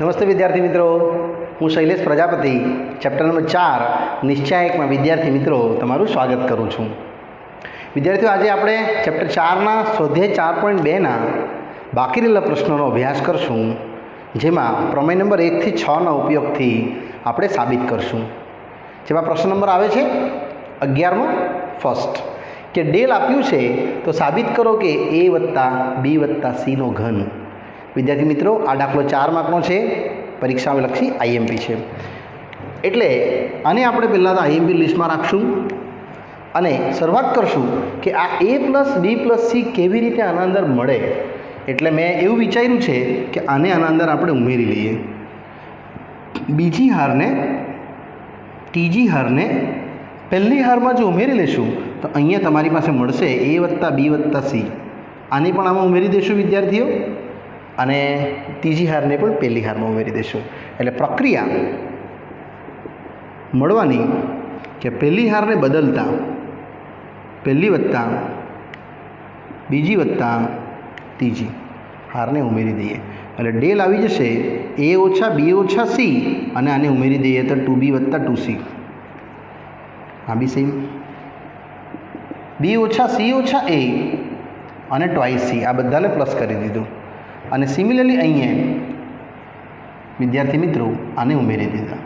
नमस्ते विद्यार्थी मित्रों, हूँ शैलेष प्रजापति चैप्टर नंबर 4 निश्चायक में विद्यार्थी मित्रों तमारू स्वागत करूँ छूँ। विद्यार्थियों, आज आप चैप्टर 4 स्वाध्याय 4.2 बाकी रहेला प्रश्नों अभ्यास करशूँ, जेमा प्रमेय नंबर 1 થી 6 उपयोग थी आपणे साबित करशूँ। जेमा प्रश्न नंबर आवे छे 11मो फर्स्ट के डेल आप्युं छे तो साबित करो कि ए वत्ता बी वत्ता सी नो घन। विद्यार्थी मित्रों, आ दाखलो 4 मार्कनो छे, परीक्षा में लक्षी आईएमपी है। एटले आने आपणे पहला तो आईएमपी लिस्ट में राखशुं अने शरूआत करशुं कि आ ए प्लस बी प्लस सी केवी रीते आना अंदर मळे। एटले मैं एवुं विचार्युं छे कि आने आना अंदर आपणे उमेरी लईए। बीजी हार ने तीजी हार ने पहली हार में जो उमेरी लेशुं तो अहींया तमारी पासे मळशे ए वत्ता बी वत्ता सी। आने पण आमां उमेरी देशुं विद्यार्थीओ अने तीजी हार ने पण पहली हार में उमेरी देशुं। एटले प्रक्रिया मळवानी कि पहली हार ने बदलता पहली वत्ता बीजी वत्ता तीजी हार ने उमेरी दईए। एटले डेल आवी जशे ए ओछा बी ओछा सी अने आने उमेरी दईए तो 2b वत्ता 2c। आ बी सेम बी ओछा सी ओछा ए अने ट्वाइस सी, आ बधाने प्लस करी दीधुं। अने सिमिलरली अहींया विद्यार्थी मित्रों आने उमेरी दीधा।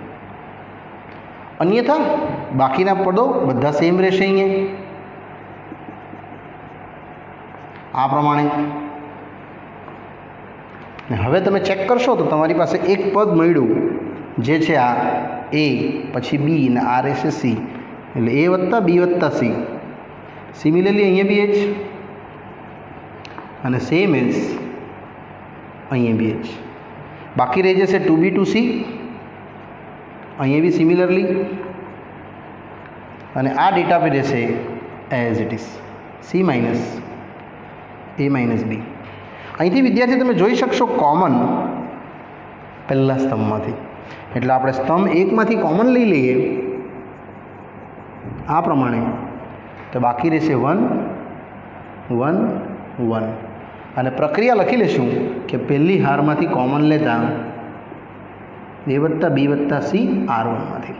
अन्यथा बाकीना पदों बधा सेम रहेशे। अहींया आ प्रमाणे हवे तमे चेक करशो तो तमारी पासे एक पद मळ्युं जे छे आ ए पछी बी ने आ रहेशे सी। एटले ए वत्ता बी वत्ता सी। सिमिलरली अहींया बी एच अने सेम एज अहीं बी एच। बाकी रही जैसे 2b 2c। अहीं भी सिमिलरली अने आ डेटा पे रहशे as it is c minus a minus b. अहींथी विद्यार्थी तमे जोई शकशो कॉमन पहला स्तंभमांथी। एटले आपणे स्तंभ 1 मांथी कॉमन लई लईए आ प्रमाणे तो बाकी रहेशे 1 1 1 अने प्रक्रिया लखी लेशुं कि पहली हार में कॉमन लेता ए वत्ता बी वत्ता सी R1 में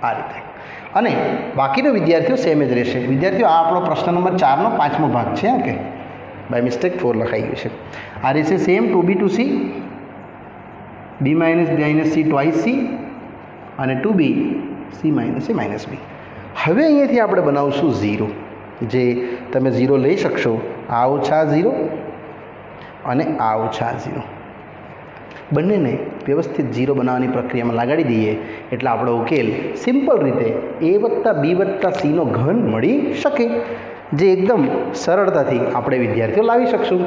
आ रीते। अने बाकीनो विद्यार्थीओ सेम ज रहेशे। विद्यार्थीओ आ आपणो प्रश्न नंबर 4 नो 5मो भाग छे के बाय मिस्टेक 4 लखाई गयुं छे। आ रहेशे same 2b 2c b minus b minus c twice c अने 2b c minus a minus b। हवे अहींयाथी आपणे बनावशुं 0, जे तमे 0 लई शकशो। आ ओछा 0 અને આ ઓછા 0 બંનેને વ્યવસ્થિત 0 બનાવવાની પ્રક્રિયામાં લગાડી દઈએ એટલે આપણો ઉકેલ સિમ્પલ રીતે a વત્તા b વત્તા c નો ઘન મળી શકે, જે એકદમ સરળતાથી આપણે વિદ્યાર્થીઓ લાવી શકશું।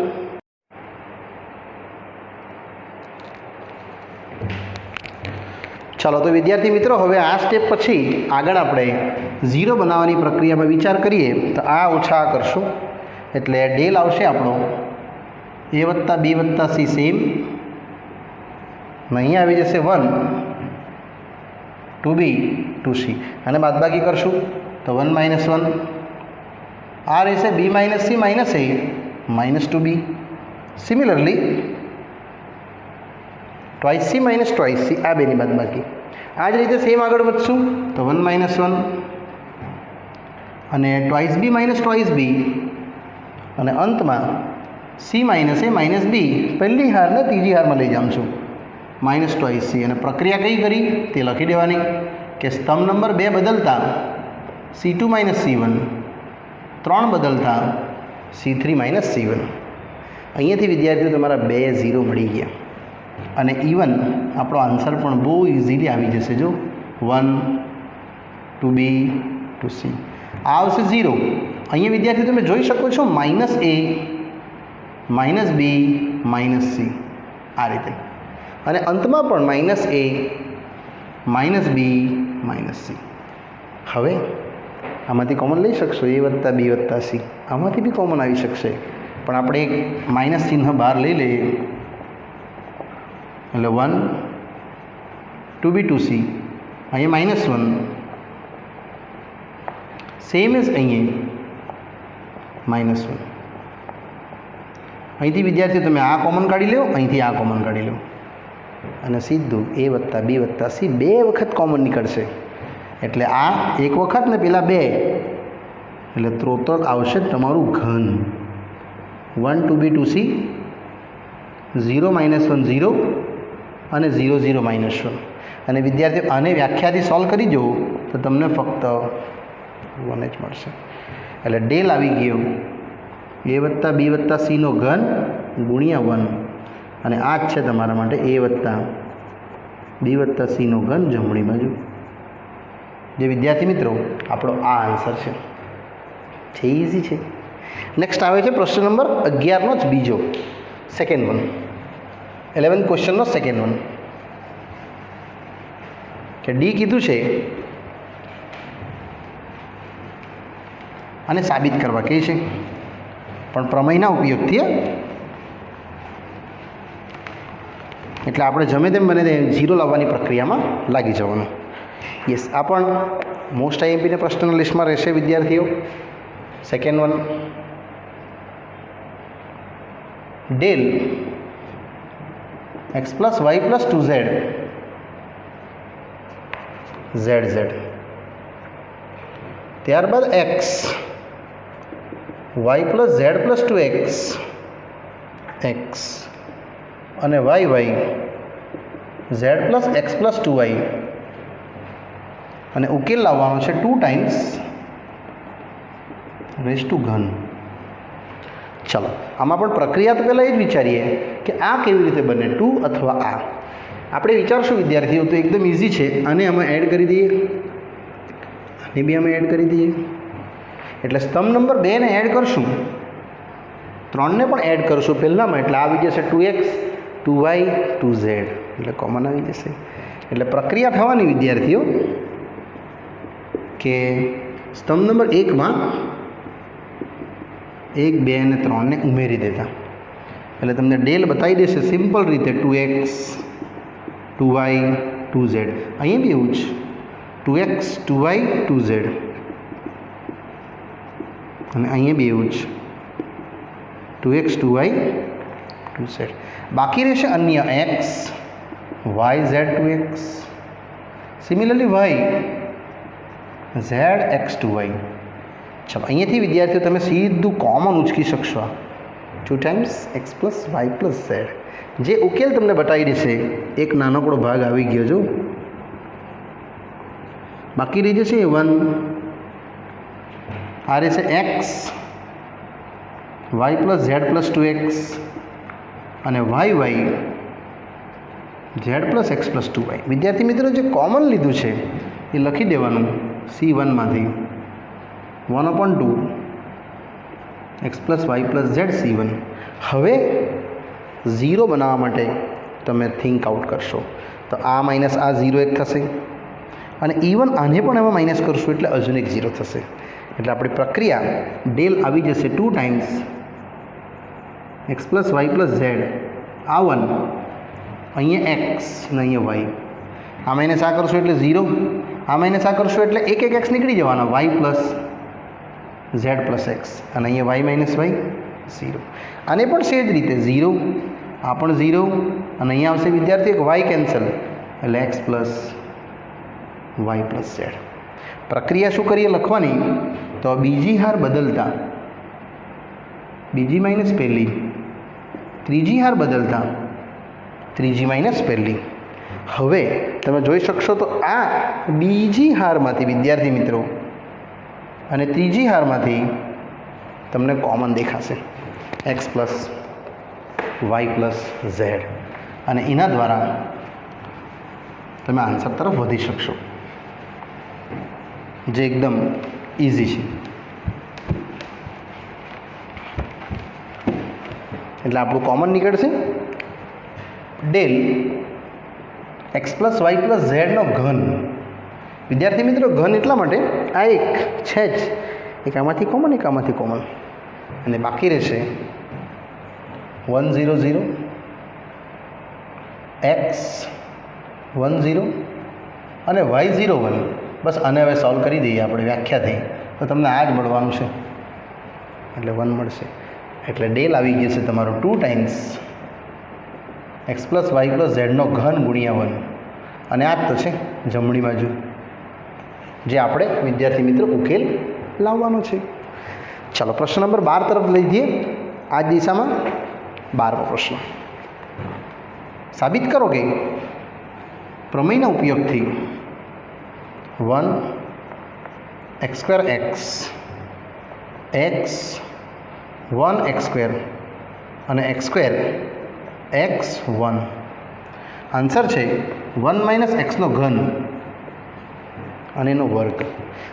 ચાલો તો વિદ્યાર્થી મિત્રો, હવે આ સ્ટેપ પછી આગળ આપણે 0 બનાવવાની પ્રક્રિયામાં વિચાર કરીએ તો આ ઓછા કરશું એટલે ડેલ આવશે આપણો ए वत्ता बी वत्ता सी सेम। नहीं आ जैसे 1 2b 2c अने बादबाकी करशुं तो 1 माइनस 1 आ रहेशे b minus c minus a minus 2b। Similarly twice c minus twice c आ बेनी बादबाकी। आ ज रीते सेम आगळ वधशुं तो 1 माइनस 1 अने twice b minus twice b अने अंत में c minus a minus b पहली हार ने तीजी हार में लई जाऊँ छूँ माइनस ट्वाइस सी। अने प्रक्रिया कई करी ते लखी देवानी कि स्तंभ नंबर 2 बदलता c2 माइनस c1, 3 बदलता c3 माइनस c1। अहींयाथी विद्यार्थीओ तमारा 2 0 मळी गया अने इवन आपणो आंसर पण बहु इजीली आवी जशे। जो 1 2b 2c आ आवशे 0। अहींया विद्यार्थी तमे जोई शको छो minus a minus B minus सी आ रीते अने अंत में पण minus a minus B minus सी। हवे आमांथी कॉमन लई शकशो ए वत्ता बी वत्ता सी, आमांथी बी कॉमन आवी शकशे, पण आपणे एक माइनस चिन्ह बहार लई लईए एटले 1 2b 2c अहीं माइनस 1 सेम एज अहीं माइनस 1। અહીંથી વિદ્યાર્થીઓ તમે આ કોમન કાઢી લો, અહીંથી આ કોમન કાઢી લો અને સીધું a વત્તા b વત્તા c 2 વખત કોમન નીકળશે, એટલે આ એક વખત ને પેલા 2, એટલે ટોટલ આવશે તમારું ઘન 1 2b 2c 0 -1 0 અને 0 0 -1. અને વિદ્યાર્થીઓ આને વ્યાખ્યાથી સોલ્વ કરી જુઓ તો તમને ફક્ત 1 જ મળશે. એટલે ડેલ આવી ગયો a વત્તા b વત્તા c નો ઘન ગુણ્યા 1, અને આ જ છે તમારા માટે a વત્તા b વત્તા c નો ઘન જમણી બાજુ. જે વિદ્યાર્થી મિત્રો આપણો આ આન્સર છે. ઇઝી છે. નેક્સ્ટ આવે છે પ્રશ્ન નંબર 11નો જ બીજો, સેકન્ડ વન, 11th ક્વેશ્ચનનો સેકન્ડ વન, કે ડી કીધું છે અને સાબિત કરવા કહે છે, પણ પ્રમેયના ઉપયોગથી. એટલે આપણે જમે તેમ બને તે 0 લાવવાની પ્રક્રિયામાં લાગી જવાનું. યસ, આ પણ મોસ્ટ આઈએમપીને પ્રશ્નના લિસ્ટમાં રહેશે વિદ્યાર્થીઓ. Second one, del x + y + 2z z, ત્યારબાદ x y + z + 2x x, અને y z + x + 2y, અને ઉકેલ લાવવાનો છે 2 ટાઈમ્સ રેઝ ટુ ઘન. ચલો, આમાં પણ પ્રક્રિયા તો પહેલાં એ જ વિચારીએ કે આ કેવી રીતે બને, 2 અથવા આ. આપણે વિચારશું વિદ્યાર્થીઓ તો એકદમ ઇઝી છે. આને અમે એડ કરી દઈએ, આને બી અમે એડ કરી દઈએ. એટલે સ્તંભ નંબર 2 ને એડ કરશું, 3ને પણ એડ કરશું પહેલાંમાં, એટલે આવી જશે 2x 2y 2z, એટલે કોમન આવી જશે. એટલે પ્રક્રિયા થવાની વિદ્યાર્થીઓ કે સ્તંભ નંબર 1માં 1 2 અને 3ને ઉમેરી દેતા, એટલે તમને ડેલ બતાવી દેશે સિમ્પલ રીતે 2x 2y 2z. અહીંયા બી એવું જ 2x 2y 2z, અને અહીંયા બી એવું જ 2x 2y 2z. બાકી રહેશે અન્ય x y z 2x, similarly y z x 2y. ચાલો, અહીંયાથી વિદ્યાર્થીઓ તમે સીધું કોમન ઉચકી શકશો, 2 ટાઈમ્સ x + y + z. જે ઉકેલ તમને બતાવી દેશે એક નાનકડો ભાગ આવી ગયો. જો બાકી રહી જશે 1, આ રહેશે x y + z + 2x, અને y z + x + 2y. વિદ્યાર્થી મિત્રો જે કોમન લીધું છે એ લખી દેવાનું C1માંથી 1/2 x + y + z C1. હવે 0 બનાવવા માટે તમે થિંક આઉટ કરશો તો આ માઇનસ આ 0 એક થશે, અને ઇવન આને પણ એમાં માઇનસ કરશું એટલે હજુ એક 0 થશે. એટલે આપણી પ્રક્રિયા ડેલ આવી જશે 2 ટાઈમ્સ x + y + z, આ 1, અહીંયા x અને અહીંયા y. આ માઇનસ આ કરશું એટલે 0, આ માઇનસ આ કરશું એટલે એક x નીકળી જવાનો, y + z + x, અને અહીંયા y - y 0. આને પણ સેજ રીતે 0, આ પણ 0, અને અહીંયા આવશે વિદ્યાર્થી એક y કેન્સલ, એટલે x + y + z. પ્રક્રિયા શું કરીએ લખવાની, તો બીજી હાર બદલતા બીજી માઇનસ પહેલી, ત્રીજી હાર બદલતા ત્રીજી માઇનસ પહેલી. હવે તમે જોઈ શકશો તો આ બીજી હારમાંથી વિદ્યાર્થી મિત્રો અને ત્રીજી હારમાંથી તમને કોમન દેખાશે x + y + z, અને એના દ્વારા તમે આન્સર તરફ વધી શકશો, જે એકદમ ઇઝી છે. એટલે આપણું કોમન નીકળશે ડેલ x + y + z નો ઘન. વિદ્યાર્થી મિત્રો ઘન એટલા માટે આ એક છે જ, એક આમાંથી કોમન એક આમાંથી કોમન, અને બાકી રહેશે 1 0 0 x 1 0 અને y 0 1. બસ આને હવે સોલ્વ કરી દઈએ આપણે વ્યાખ્યાથી, તો તમને આ જ મળવાનું છે, એટલે 1 મળશે. એટલે ડેલ આવી ગયું છે તમારું 2 times x plus y plus ઝેડનો ઘન ગુણ્યા 1 અને આ જ તો છે જમણી બાજુ જે આપણે વિદ્યાર્થી મિત્રો ઉકેલ લાવવાનો છે. ચાલો પ્રશ્ન નંબર 12 તરફ લઈ જઈએ. આ જ દિશામાં 12મો પ્રશ્ન. સાબિત કરો કે પ્રમેયના ઉપયોગથી 1 x square x 1 x square અને x સ્ક્વેર x1 આન્સર છે 1 માઇનસ એક્સનો ઘન અને એનો વર્ગ.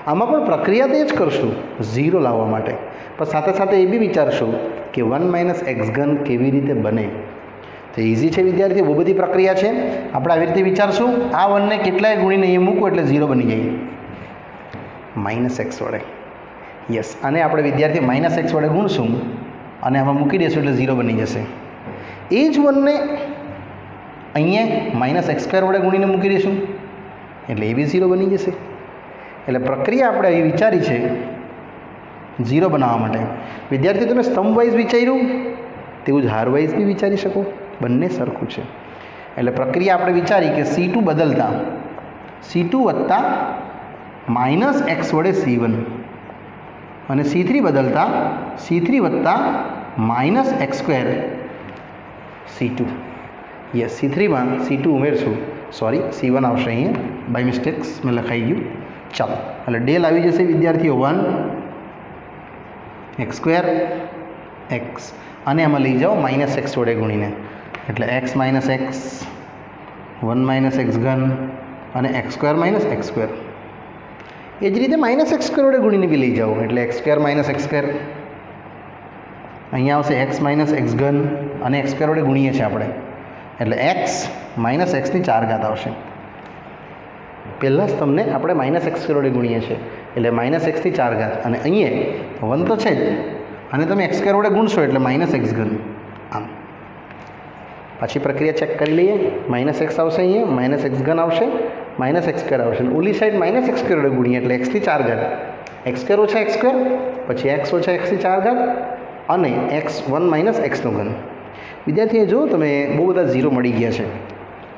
આમાં પણ પ્રક્રિયા તે જ કરશું 0 લાવવા માટે, પણ સાથે સાથે એ બી વિચારશું કે 1 માઇનસ એક્સ ઘન કેવી રીતે બને. તો ઇઝી છે વિદ્યાર્થીઓ, બહુ બધી પ્રક્રિયા છે. આપણે આવી રીતે વિચારશું, આ 1ને કેટલાય ગુણીને અહીંયા મૂકો એટલે 0 બની જાય માઇનસ એક્સ વડે. યસ, આને આપણે વિદ્યાર્થી માઇનસ એક્સ વડે ગુણશું અને આમાં મૂકી દઈશું એટલે 0 બની જશે. એ જ 1ને અહીંયા માઇનસ એક્સ સ્ક્વેર વડે ગુણીને મૂકી દઈશું એટલે એ બી 0 બની જશે. એટલે પ્રક્રિયા આપણે આવી વિચારી છે 0 બનાવવા માટે. વિદ્યાર્થીઓ તમે સ્તંભ વાઇઝ વિચાર્યું તેવું જ હાર વાઇઝ બી વિચારી શકો, બંને સરખું છે. એટલે પ્રક્રિયા આપણે વિચારી કે C2 બદલતા C2 વત્તા માઇનસ એક્સ વડે C1 અને C3 બદલતા C3 વત્તા minus x square C2. Yes, C3માં C2 ઉમેરશું, સોરી C1 આવશે અહીંયા, બાય મિસ્ટેક્સ મેં લખાઈ ગયું. ચાલો, એટલે ડેલ આવી જશે વિદ્યાર્થીઓ 1 એક્સ સ્ક્વેર એક્સ અને એમાં લઈ જાઓ માઇનસ એક્સ વડે ગુણીને એટલે x minus x 1 minus x ઘન અને x square minus x square. એ જ રીતે માઇનસ એક્સ સ્ક્વેર વડે ગુણીને બી લઈ જાઓ એટલે x square minus x square. અહીંયા આવશે એક્સ માઇનસ એક્સ ઘન અને એક્સ સ્ક્વેર વડે ગુણીએ છીએ આપણે એટલે એક્સ માઇનસ એક્સની 4 ઘાત આવશે. પહેલાં જ તમને આપણે માઇનસ એક્સ સ્ક્વેર વડે ગુણીએ છીએ એટલે માઇનસ એક્સની 4 ઘાત અને અહીંયા 1 તો છે જ અને તમે એક્સ સ્ક્વેર વડે ગુણશો એટલે માઇનસ એક્સ ઘન. આમ પાછી પ્રક્રિયા ચેક કરી લઈએ. માઇનસ એક્સ આવશે, અહીંયા માઇનસ એક્સ ઘન આવશે, માઇનસ એક્સ સ્ક્વેર આવશે. ઓલી સાઈડ માઇનસ એક્સ સ્ક્વેર વડે ગુણીએ એટલે એક્સની 4 ઘાત, એક્સ સ્ક્વેર ઓછા એક્સ સ્ક્વેર પછી એક્સ ઓછા એક્સની 4 ઘાત અને એક્સ 1 માઇનસ એક્સનો ઘન. વિદ્યાર્થીઓ જો તમે બહુ બધા 0 મળી ગયા છે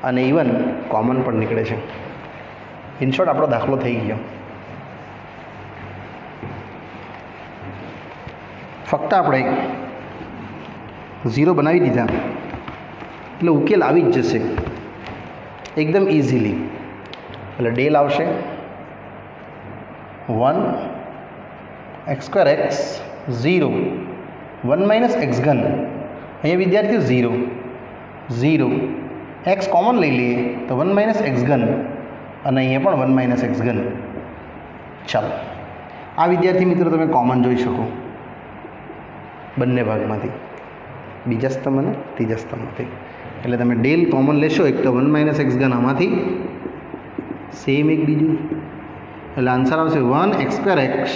અને ઇવન કોમન પણ નીકળે છે. ઇન શોર્ટ આપણો દાખલો થઈ ગયો. ફક્ત આપણે 0 બનાવી દીધા એટલે ઉકેલ આવી જ જશે એકદમ ઇઝીલી. એટલે ડેલ આવશે 1 x square x 0 1 minus x ઘન. અહીંયા વિદ્યાર્થીઓ 0 એક્સ કોમન લઈ લઈએ તો 1 માઇનસ એક્સ ઘન અને અહીંયા પણ 1 માઇનસ એક્સ ઘન. ચાલો, આ વિદ્યાર્થી મિત્રો તમે કોમન જોઈ શકો બંને ભાગમાંથી, બીજા સ્તંભ અને ત્રીજા સ્તંભમાંથી. એટલે તમે ડેલ કોમન લેશો, એક તો 1 માઇનસ એક્સ ઘન આમાંથી સેમ એક બીજું એટલે આન્સર આવશે 1 એક્સ સ્ક્વેર એક્સ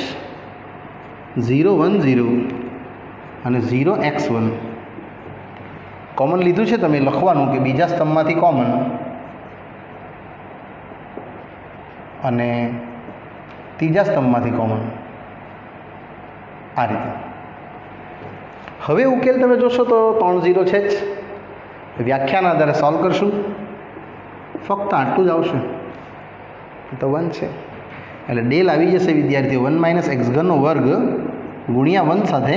0 1 0 અને 0 x1. કોમન લીધું છે તમે લખવાનું કે બીજા સ્તંભમાંથી કોમન અને ત્રીજા સ્તંભમાંથી કોમન આ રીતે. હવે ઉકેલ તમે જોશો તો 3 0 છે જ. વ્યાખ્યાના આધારે સોલ્વ કરશું, ફક્ત આટલું જ આવશે તો 1 છે એટલે ડેલ આવી જશે વિદ્યાર્થીઓ 1 માઇનસ એક્સ ઘનનો વર્ગ ગુણ્યા 1 સાથે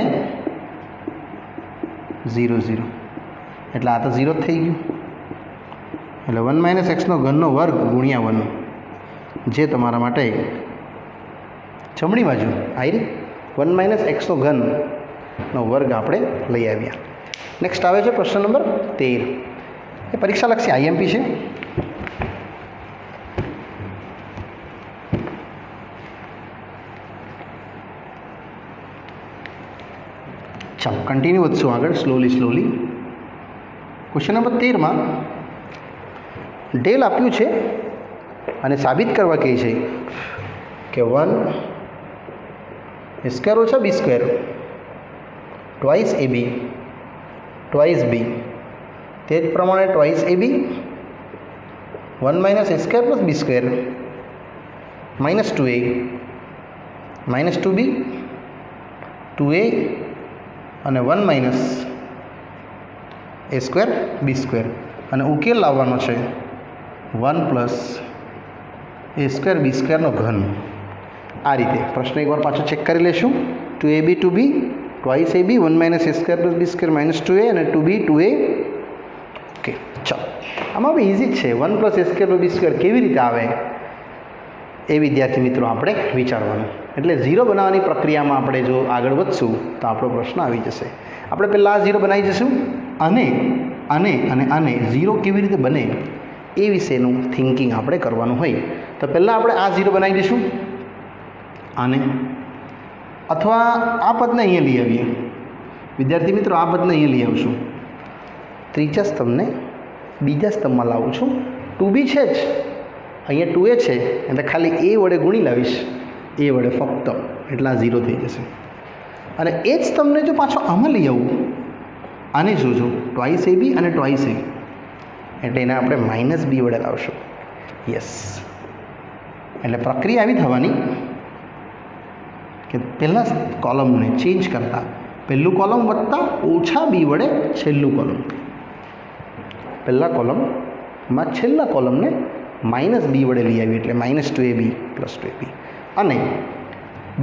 0 0 એટલે આ તો 0 જ થઈ ગયું. એટલે 1 માઇનસ એક્સનો ઘનનો વર્ગ ગુણ્યા 1 જે તમારા માટે જમણી બાજુ આવી 1 માઇનસ એક્સનો ઘનનો વર્ગ આપણે લઈ આવ્યા. નેક્સ્ટ આવે છે પ્રશ્ન નંબર 13. એ પરીક્ષાલક્ષી આઈએમપી છે. ચાલો કન્ટિન્યુ વધશું આગળ સ્લોલી. ક્વેશ્ચન નંબર 13માં ડેલ આપ્યું છે અને સાબિત કરવા કહે છે કે 1 સ્ક્વેર ઓછા B square twice AB twice B તે જ પ્રમાણે twice AB 1 minus A square plus B square minus 2A minus 2B 2A અને 1 minus A square B square. અને ઉકેલ લાવવાનો છે 1 પ્લસ એ સ્ક્વેર બી સ્ક્વેરનો ઘન. આ રીતે પ્રશ્ન એકવાર પાછો ચેક કરી લેશું. 2ab 2b twice ab 1 minus A square plus B square minus 2a અને 2b 2a. ઓકે, ચાલો આમાં બી ઇઝી જ છે. 1 પ્લસ એ સ્ક્વેર પ્લસ બી સ્ક્વેર કેવી રીતે આવે એ વિદ્યાર્થી મિત્રો આપણે વિચારવાનું. એટલે 0 બનાવવાની પ્રક્રિયામાં આપણે જો આગળ વધશું તો આપણો પ્રશ્ન આવી જશે. આપણે પહેલાં આ 0 બનાવી જઈશું અને આને અને આને 0 કેવી રીતે બને એ વિશેનું થિંકિંગ આપણે કરવાનું હોય. તો પહેલાં આપણે આ 0 બનાવી દઈશું આને, અથવા આ પદને અહીંયા લઈ આવીએ. વિદ્યાર્થી મિત્રો આ પદને અહીંયા લઈ આવશું. ત્રીજા સ્તંભને બીજા સ્તંભમાં લાવું છું. 2b છે જ, અહીંયા 2a છે એટલે ખાલી a વડે ગુણી લાવીશ, a વડે ફક્ત, એટલે આ 0 થઈ જશે. અને એ જ તમને જો પાછો આમાં લઈ આવું, આને જોજો ટ્વાઇસ ab અને ટ્વાઇસ a, એટલે એને આપણે માઇનસ b વડે લાવશું. યસ, એટલે પ્રક્રિયા આવી થવાની કે પહેલાં કોલમને ચેન્જ કરતાં પહેલું કોલમ વત્તા ઓછા b વડે છેલ્લું કોલમ, પહેલાં કોલમમાં છેલ્લા કોલમને માઇનસ b વડે લઈ આવી એટલે માઇનસ 2ab પ્લસ 2ab. અને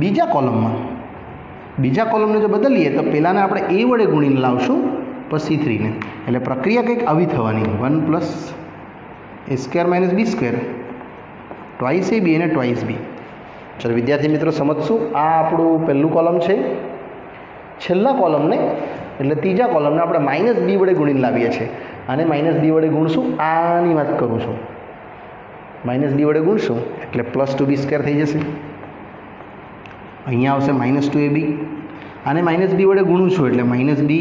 બીજા કોલમને જો બદલીએ તો પહેલાંને આપણે a વડે ગુણીને લાવશું પછી 3ને, એટલે પ્રક્રિયા કંઈક આવી થવાની 1 પ્લસ એ સ્ક્વેર માઇનસ બી સ્ક્વેર ટ્વાઇસ ab અને ટ્વાઇસ b. ચાલો વિદ્યાર્થી મિત્રો સમજશું. આ આપણું પહેલું કોલમ છે. છેલ્લા કોલમને એટલે ત્રીજા કોલમને આપણે માઇનસ b વડે ગુણીને લાવીએ છીએ. અને માઇનસ b વડે ગુણશું, આની વાત કરું છું. માઇનસ b વડે ગુણશું એટલે પ્લસ 2b સ્ક્વેર થઈ જશે. અહીંયા આવશે માઇનસ 2ab. આને માઇનસ b વડે ગુણું છું એટલે માઇનસ b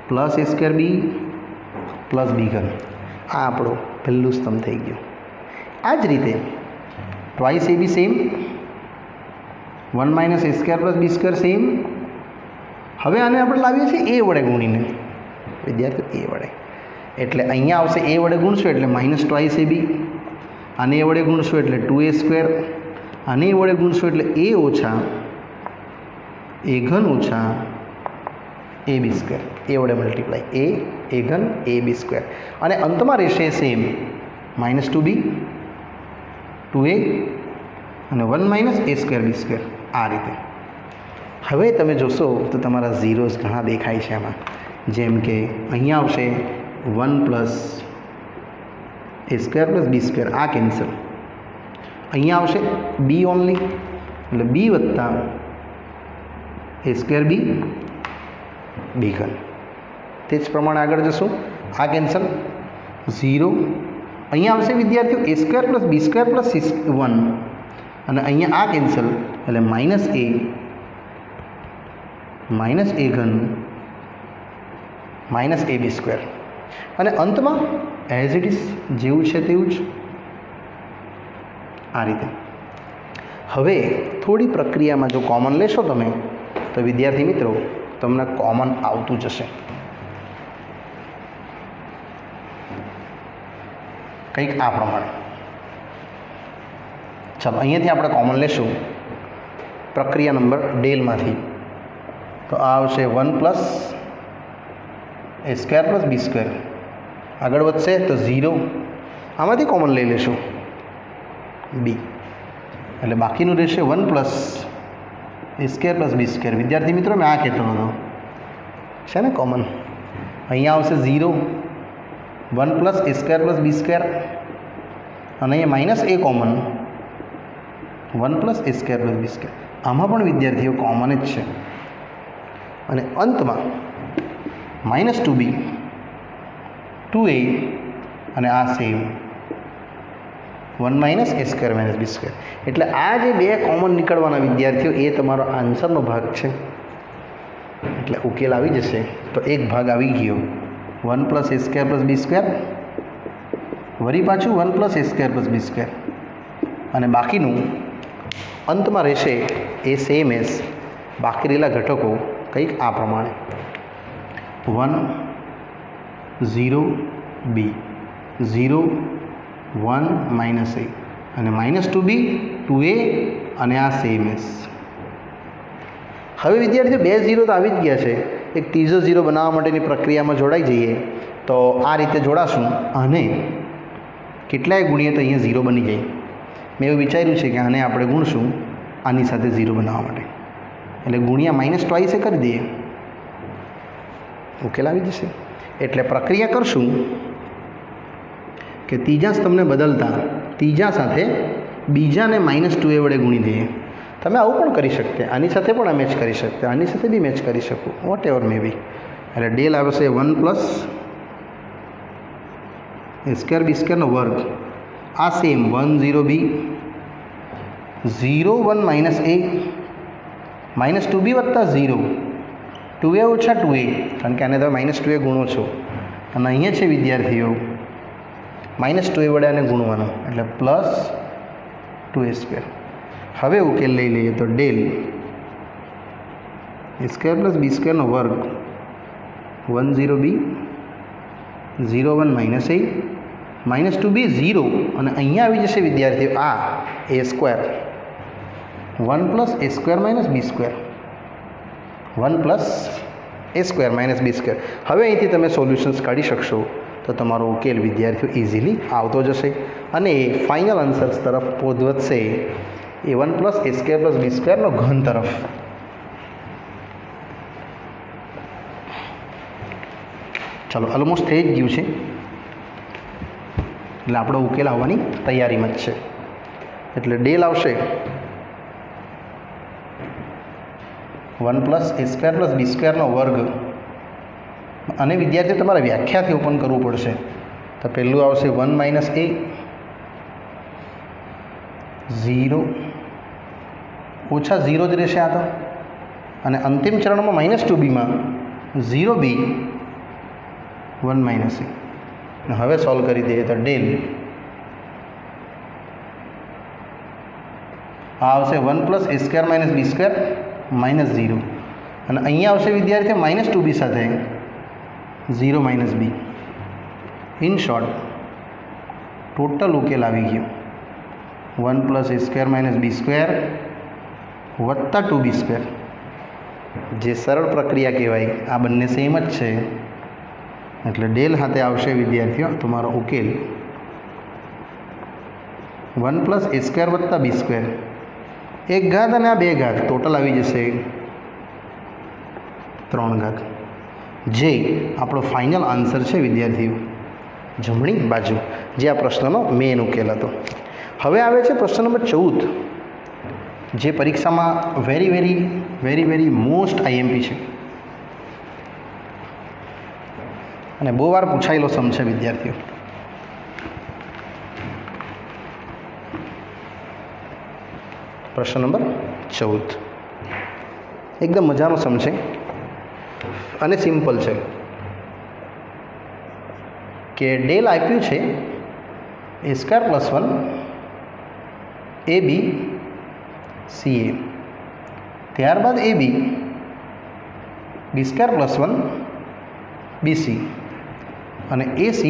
પ્લસ એ સ્ક્વેર b પ્લસ b ઘન. આ આપણું પહેલું સ્તંભ થઈ ગયું. આ જ રીતે twice ab same, 1 minus A square plus B square same. હવે આને આપણે લાવીએ છીએ a વડે ગુણીને, વિદ્યાર્થી a વડે, એટલે અહીંયા આવશે a વડે ગુણશું એટલે માઇનસ ટ્વાઇસ ab. આને a વડે ગુણશું એટલે 2a સ્ક્વેર. આને a વડે ગુણશું એટલે a ઓછા a ઘન ઓછા ab સ્ક્વેર, a વડે મલ્ટીપ્લાય a ઘન ab સ્ક્વેર. અને અંતમાં રહેશે સેમ માઇનસ 2b 2a અને 1 minus A square B square. આ રીતે હવે તમે જોશો તો તમારા ઝીરોઝ ઘણા દેખાય છે આમાં. જેમ કે અહીંયા આવશે 1 પ્લસ એ સ્ક્વેર પ્લસ બી સ્ક્વેર, આ કેન્સલ. અહીંયા આવશે બી ઓનલી એટલે બી વત્તા એ સ્ક્વેર બી બી ઘન. તે જ પ્રમાણે આગળ જશું, આ કેન્સલ 0. અહીંયા આવશે વિદ્યાર્થીઓ એ square plus B square plus 1 અને અહીંયા આ કેન્સલ એટલે માઇનસ એ ઘન માઇનસ એ બી સ્ક્વેર. અને અંતમાં એઝ ઇટ ઇઝ જેવું છે તેવું જ આ રીતે. હવે થોડી પ્રક્રિયામાં જો કોમન લેશો તમે તો વિદ્યાર્થી મિત્રો તમને કોમન આવતું જશે. કંઈક આ પ્રમાણે. ચાલો અહીંયાથી આપણે કોમન લેશું પ્રક્રિયા નંબર ડેલમાંથી. તો આ આવશે 1 પ્લસ એ સ્ક્વેર પ્લસ બી સ્ક્વેર. આગળ વધશે તો 0, આમાંથી કોમન લઈ લેશું બી, એટલે બાકીનું રહેશે 1 પ્લસ એ સ્ક્વેર પ્લસ બી સ્ક્વેર. વિદ્યાર્થી મિત્રો મેં આ કહેતો હતો છે ને કોમન. અહીંયા આવશે 0, 1 પ્લસ એ સ્ક્વેર પ્લસ બી સ્ક્વેર અને અહીંયા માઇનસ એ કોમન 1 પ્લસ એ સ્ક્વેર પ્લસ બી સ્ક્વેર. આમાં પણ વિદ્યાર્થીઓ કોમન જ છે. અને અંતમાં માઇનસ 2b 2a અને આ same 1 minus A square minus B square. એટલે આ જે બે કોમન નીકળવાના વિદ્યાર્થીઓ એ તમારો આન્સરનો ભાગ છે. એટલે ઉકેલ આવી જશે. તો એક ભાગ આવી ગયો 1 પ્લસ એ સ્ક્વેર પ્લસ બી સ્ક્વેર, વળી પાછું 1 પ્લસ એ સ્ક્વેર પ્લસ બી સ્ક્વેર, અને બાકીનું અંતમાં રહેશે એ સેમ એસ બાકી રહેલા ઘટકો કંઈક આ પ્રમાણે 1 0 b 0 1 માઇનસ એ અને માઇનસ 2b 2a અને આ સેમ એસ. હવે વિદ્યાર્થીઓ 2 0 તો આવી જ ગયા છે. એક ત્રીજો ઝીરો બનાવવા માટેની પ્રક્રિયામાં જોડાઈ જઈએ તો આ રીતે જોડાશું અને કેટલાય ગુણીએ તો અહીંયા ઝીરો બની જાય. મેં એવું વિચાર્યું છે કે આને આપણે ગુણશું આની સાથે ઝીરો બનાવવા માટે, એટલે ગુણ્યા માઇનસ ટ્વાઇસે કરી દઈએ, ઉકેલ આવી જશે. એટલે પ્રક્રિયા કરશું કે ત્રીજા સ્તંભને બદલતા ત્રીજા સાથે બીજાને -2a વડે ગુણી દઈએ. તમે આવું પણ કરી શકતે, આની સાથે પણ મેચ કરી શકતે, આની સાથે બી મેચ કરી શકો, વોટ એવર મે બી. એટલે ડેલ આવશે 1 + a² b² વર્ગ. આ સેમ 1 0 b 0 1 - a -2b વત્તા 0 2a ઓછા 2a, કારણ કે આને તમે -2a ગુણો છો અને અહીંયા છે વિદ્યાર્થીઓ -2a વડે આને ગુણવાનું એટલે +2a². હવે ઉકેલ લઈ લઈએ તો ડેલ a² + b² વર્ગ 1 0 b 0 1 - a -2b 0 અને અહીંયા આવી જશે વિદ્યાર્થીઓ આ a² 1 + a² - b² 1 + a² - b². હવે અહીંથી તમે સોલ્યુશન્સ કાઢી શકશો તો તમારો ઉકેલ વિદ્યાર્થીઓ ઇઝીલી આવતો જશે અને ફાઇનલ આન્સર્સ તરફ પદ વધશે એ 1 + a² + b² ઘન તરફ. ચાલો ઓલમોસ્ટ થઈ જ ગયું છે, એટલે આપણો ઉકેલ આવવાની તૈયારીમાં જ છે. એટલે ડેલ આવશે 1 + a² + b² વર્ગ અને વિદ્યાર્થીઓ તમારે વ્યાખ્યાથી ઓપન કરવું પડશે. તો પહેલું આવશે 1 - a 0 ઓછા 0 જ રહેશે આ તો, અને અંતિમ ચરણમાં -2b માં 0b 1 - a. હવે સોલ્વ કરી દઈએ તો ડેલ આ આવશે 1 + a² - b² -0 અને અહીંયા આવશે વિદ્યાર્થીઓ -2b સાથે 0 - b. ઇન શોર્ટ ટોટલ ઉકેલ આવી ગયો 1 + a² - b² વત્તા 2b², જે સરળ પ્રક્રિયા કહેવાય. આ બંને સેમ જ છે એટલે ડેલ હાથે આવશે વિદ્યાર્થીઓ તમારો ઉકેલ 1 + a² વત્તા b², 1 ઘાત અને આ 2 ઘાત ટોટલ આવી જશે 3 ઘાત, જે આપણો ફાઇનલ આન્સર છે વિદ્યાર્થીઓ જમણી બાજુ, જે આ પ્રશ્નનો મેઇન ઉકેલ હતો. હવે આવે છે પ્રશ્ન નંબર 14, જે પરીક્ષામાં વેરી મોસ્ટ આઈએમપી છે અને બહુ વાર પૂછાયેલો સમ છે વિદ્યાર્થીઓ. પ્રશ્ન નંબર 14 એકદમ મજાનો સમ છે અને સિમ્પલ છે કે ડેલ આપ્યું છે a² + 1 ab ca, ત્યારબાદ ab b² + 1 bc અને ac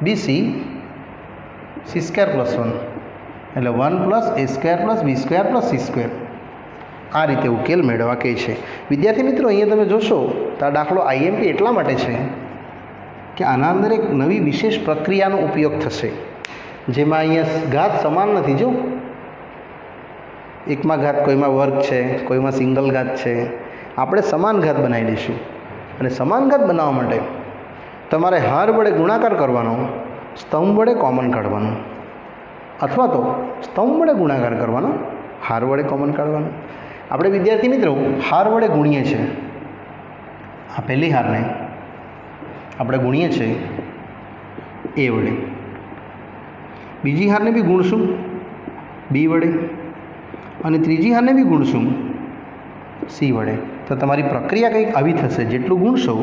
bc c² + 1 એટલે 1 + a² + b² + c². આ રીતે ઉકેલ મેળવવા કહે છે. વિદ્યાર્થી મિત્રો અહીંયા તમે જોશો તો આ દાખલો આઈએમપી એટલા માટે છે કે આના અંદર એક નવી વિશેષ પ્રક્રિયાનો ઉપયોગ થશે, જેમાં અહીંયા ઘાત સમાન નથી. જો એકમાં ઘાત કોઈમાં વર્ગ છે, કોઈમાં સિંગલ ઘાત છે, આપણે સમાન ઘાત બનાવી દઈશું. અને સમાન ઘાત બનાવવા માટે તમારે હાર વડે ગુણાકાર કરવાનો, સ્તંભ વડે કોમન કાઢવાનો, અથવા તો સ્તંભ વડે ગુણાકાર કરવાનો, હાર વડે કોમન કાઢવાનો. આપણે વિદ્યાર્થી મિત્રો હાર વડે ગુણીએ છીએ. આ પહેલી હારને આપણે ગુણીએ છીએ a વડે, બીજી હારને બી ગુણશું b વડે અને ત્રીજી હારને બી ગુણશું c વડે. તો તમારી પ્રક્રિયા કંઈક આવી થશે, જેટલું ગુણશો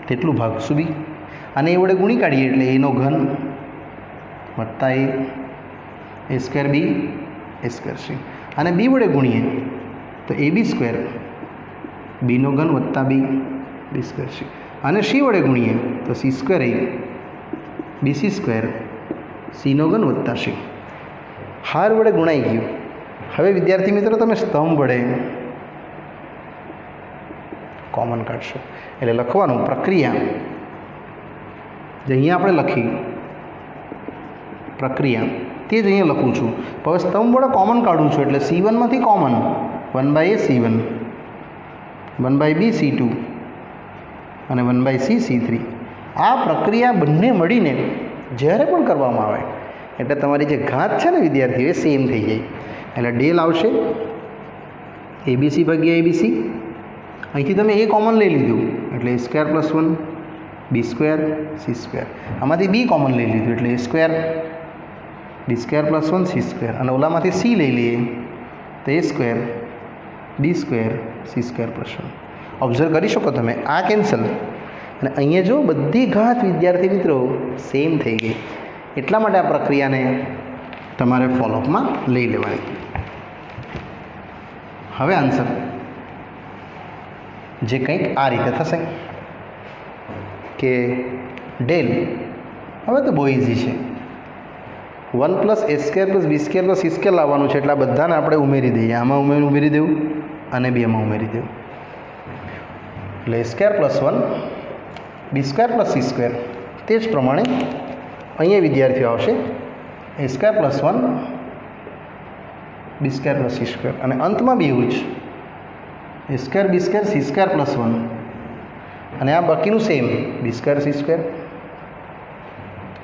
તેટલું ભાગશું બી. અને એ વડે ગુણી કાઢીએ એટલે એનો ઘન વત્તા a² b a² c, અને b વડે ગુણીએ તો ab² bનો ઘન વત્તા b b² c, અને c વડે ગુણીએ તો c² a bc² cનો ઘન વત્તા c. હાર વડે ગુણાઈ ગયું. હવે વિદ્યાર્થી મિત્રો તમે સ્તંભ વડે કોમન કાઢશો એટલે લખવાનું પ્રક્રિયા, જે અહીંયા આપણે લખી પ્રક્રિયા તે જ અહીંયા લખું છું. હવે સ્તંભ વડે કોમન કાઢું છું એટલે C1માંથી common 1/A C1, 1/B C2 અને 1/C C3. આ પ્રક્રિયા બંને મળીને જ્યારે પણ કરવામાં આવે એટલે તમારી જે ઘાત છે ને વિદ્યાર્થીઓ એ સેમ થઈ જાય. એટલે ડેલ આવશે ABC ભાગ્યા ABC. અહીંથી તમે A કોમન લઈ લીધું એટલે A² + 1 B² C². આમાંથી B કોમન લઈ લીધું એટલે A² B² + 1 C². અને ઓલામાંથી C લઈ લઈએ તો A² B² C² + 1. ઓબ્ઝર્વ કરી શકો તમે આ કેન્સલ અને અહીંયા જો બધી ઘાત વિદ્યાર્થી મિત્રો સેમ થઈ ગઈ. એટલા માટે આ પ્રક્રિયાને તમારે ફોલોઅપમાં લઈ લેવાની. હવે આન્સર જે કંઈક આ રીતે થશે કે ડેલ, હવે તો બહુ ઇઝી છે. 1 + A² + B² + C² લાવવાનું છે એટલે આ બધાને આપણે ઉમેરી દઈએ. આમાં ઉમેરી દેવું અને બેમાં ઉમેરી દેવું એટલે A² + 1 B² + C². તે જ પ્રમાણે અહીંયા વિદ્યાર્થીઓ આવશે A² + 1 B² + C². અને અંતમાં બી એવું જ A² B² C² + 1 અને આ બાકીનું સેમ B² C².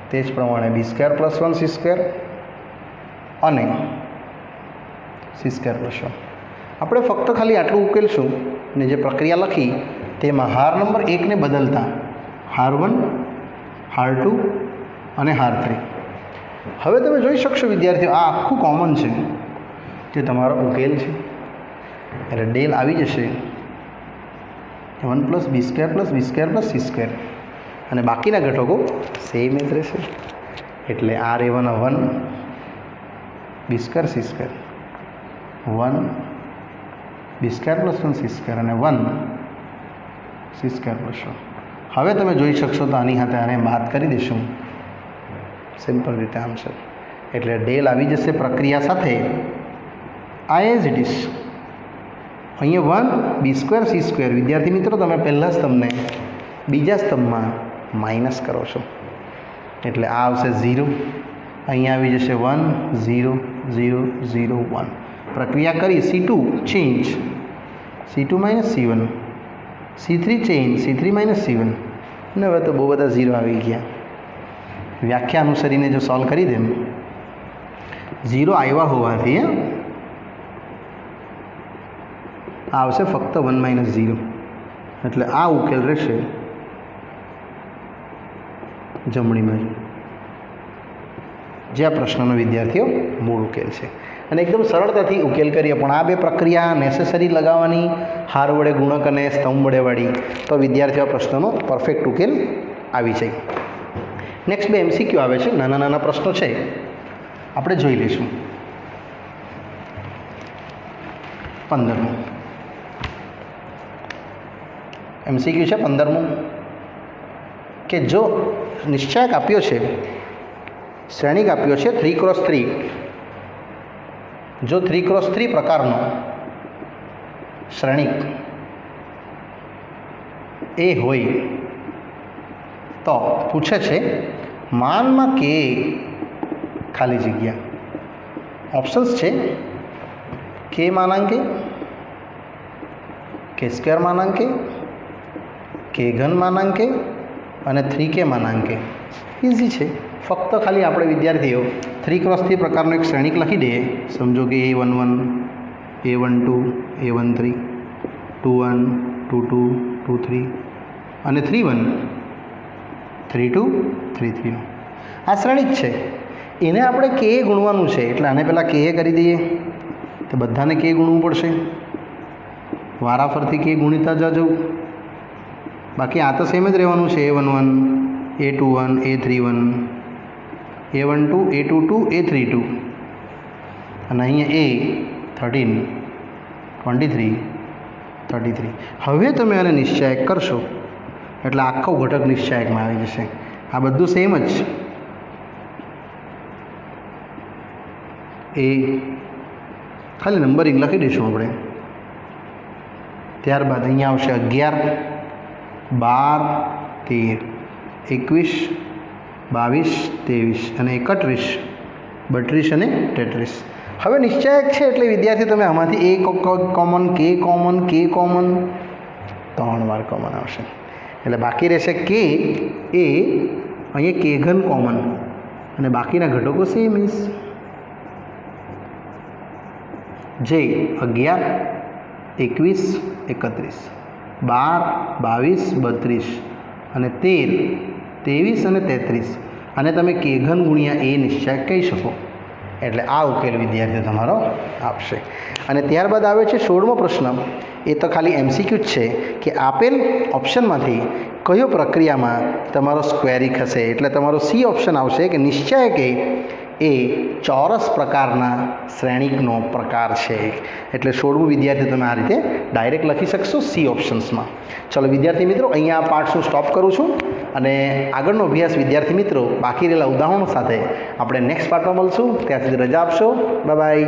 તે જ પ્રમાણે B² + 1 C² અને C² + 1. આપણે ફક્ત ખાલી આટલું ઉકેલશું ને જે પ્રક્રિયા લખી તેમાં હાર નંબર 1ને બદલતા હાર 1 હાર 2 અને હાર 3. હવે તમે જોઈ શકશો વિદ્યાર્થીઓ આ આખું કોમન છે જે તમારો ઉકેલ છે. એટલે ડેલ આવી જશે 1 + B² + B² + C². અને બાકીના ઘટકો સેમ જ રહેશે એટલે R1 1 B² C², 1 B² + 1 C² અને 1 C² + 1. હવે તમે જોઈ શકશો તો આની સાથે આને બાદ કરી દઈશું સિમ્પલ રીતે આન્સર. એટલે ડેલ આવી જશે પ્રક્રિયા સાથે આ એઝ ઇટ ઇઝ. અહીંયા 1 B² C². વિદ્યાર્થી મિત્રો તમે પહેલા સ્તંભને બીજા સ્તંભમાં માઇનસ કરો છો એટલે આ આવશે 0. અહીંયા આવી જશે 1 0 0 0 1. પ્રક્રિયા કરી C2 change C2 - C1, C3 change C3 - C1. ને હવે તો બહુ બધા 0 આવી ગયા. વ્યાખ્યા અનુસરીને જો સોલ્વ કરી દે 0 આવ્યા હોવાથી આ આવશે ફક્ત 1 - 0 એટલે આ ઉકેલ રહેશે જમણી બાજુ, જે આ પ્રશ્નનો વિદ્યાર્થીઓ મૂળ ઉકેલ છે. અને એકદમ સરળતાથી ઉકેલ કરીએ પણ આ બે પ્રક્રિયા નેસેસરી લગાવવાની હાર વડે ગુણક અને સ્તંભ વડે વાળી તો વિદ્યાર્થીઓ પ્રશ્નનો પરફેક્ટ ઉકેલ આવી જાય. નેક્સ્ટ બે MCQ આવે છે, નાના નાના પ્રશ્નો છે આપણે જોઈ લઈશું. 15મું MCQ છે 15મું કે જો નિશ્ચાયક આપ્યો છે, શ્રેણિક આપ્યો છે 3x3, જો 3x3 પ્રકારનો શ્રેણિક એ હોય તો પૂછે છે માનમાં કે ખાલી જગ્યા. ઓપ્શન્સ છે કે માનાંકે, K² માનાંકે, K ઘન માનાંકે અને 3K માનાંકે. ઇઝી છે, ફક્ત ખાલી આપણે વિદ્યાર્થીઓ 3x3 પ્રકારનો એક શ્રેણિક લખી દઈએ. સમજો કે A11 A12 A13 21 22 23 અને 31 32 33. આ શ્રેણિક છે, એને આપણે K ગુણવાનું છે એટલે આને પહેલાં K કરી દઈએ તો બધાને K ગુણવું પડશે. વારાફરથી K ગુણતા જવું, બાકી આ તો સેમ જ રહેવાનું છે. A11 A21 A31 A12 A22 A32 અને અહીંયા A13 23 33. હવે તમે આને નિશ્ચાયક કરશો એટલે આખો ઘટક નિશ્ચાયકમાં આવી જશે. આ બધું સેમ જ એ ખાલી નંબરિંગ લખી દઈશું આપણે ત્યારબાદ અહીંયા આવશે 11, 12, 13, 21, 22, 23 અને 31, 32 અને 33. હવે નિશ્ચયક છે એટલે વિદ્યાર્થી તમે આમાંથી એ કોમન, કે કોમન, કે કોમન, 3 વાર કોમન આવશે. એટલે બાકી રહેશે કે એ, અહીંયા કે ઘન કોમન અને બાકીના ઘટકો સેમ ઇઝ જે 11, 21, 31, 12, 22, 32 અને 13, 23 અને 33. અને તમે કે ઘન ગુણ્યા એ નિશ્ચયક કહી શકો. એટલે આ ઉકેલ વિદ્યાર્થીઓ તમારો આપશે. અને ત્યારબાદ આવે છે 16મો પ્રશ્ન. એ તો ખાલી MCQ જ છે કે આપેલ ઓપ્શનમાંથી કયો પ્રક્રિયામાં તમારો સ્ક્વેરિક હશે. એટલે તમારો સી ઓપ્શન આવશે કે નિશ્ચયક એ ચોરસ પ્રકારના શ્રેણિકનો પ્રકાર છે. એટલે 16મું વિદ્યાર્થી તમે આ રીતે ડાયરેક્ટ લખી શકશો સી ઓપ્શન્સમાં. ચલો વિદ્યાર્થી મિત્રો, અહીંયા આ પાર્ટ હું સ્ટોપ કરું છું અને આગળનો અભ્યાસ વિદ્યાર્થી મિત્રો બાકી રહેલા ઉદાહરણો સાથે આપણે નેક્સ્ટ પાર્ટમાં મળશું. ત્યાં સુધી રજા આપશો. Bye bye.